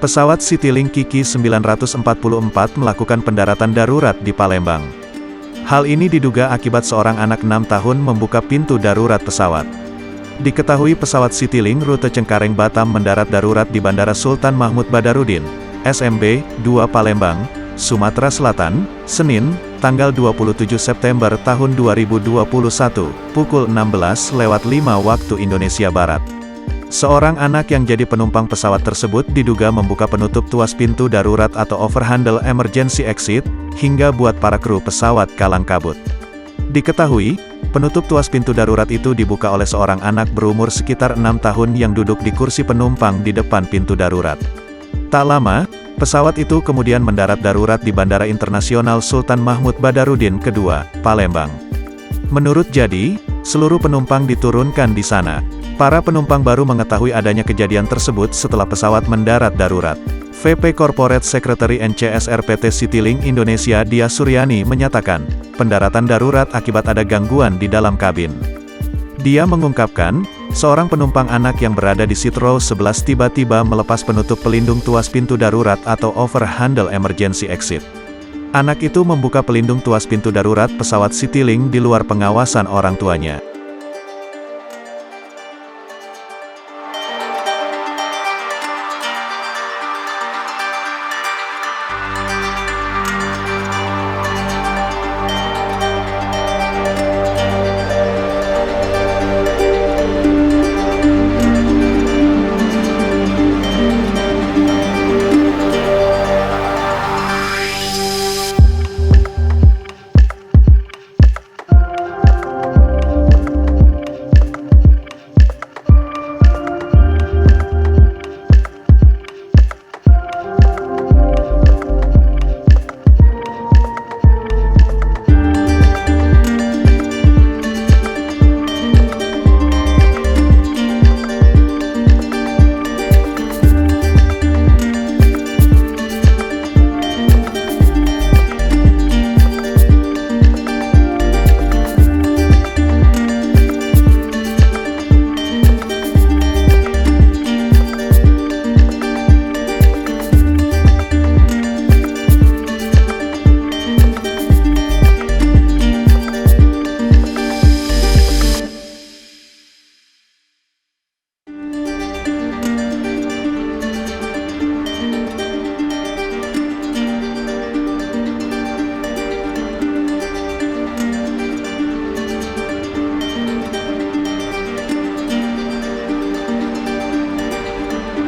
Pesawat Citylink Kiki 944 melakukan pendaratan darurat di Palembang. Hal ini diduga akibat seorang anak 6 tahun membuka pintu darurat pesawat. Diketahui pesawat Citylink rute Cengkareng Batam mendarat darurat di Bandara Sultan Mahmud Badarudin, SMB, 2 Palembang, Sumatera Selatan, Senin, tanggal 27 September tahun 2021, pukul 16.05 waktu Indonesia Barat. Seorang anak yang jadi penumpang pesawat tersebut diduga membuka penutup tuas pintu darurat atau overhandle emergency exit, hingga buat para kru pesawat kalang kabut. Diketahui, penutup tuas pintu darurat itu dibuka oleh seorang anak berumur sekitar 6 tahun yang duduk di kursi penumpang di depan pintu darurat. Tak lama, pesawat itu kemudian mendarat darurat di Bandara Internasional Sultan Mahmud Badarudin II, Palembang. Menurut Jadi, seluruh penumpang diturunkan di sana. Para penumpang baru mengetahui adanya kejadian tersebut setelah pesawat mendarat darurat. VP Corporate Secretary NCSR PT Citylink Indonesia Dia Suryani menyatakan, pendaratan darurat akibat ada gangguan di dalam kabin. Dia mengungkapkan, seorang penumpang anak yang berada di seat row 11 tiba-tiba melepas penutup pelindung tuas pintu darurat atau overhandle emergency exit. Anak itu membuka pelindung tuas pintu darurat pesawat Citylink di luar pengawasan orang tuanya.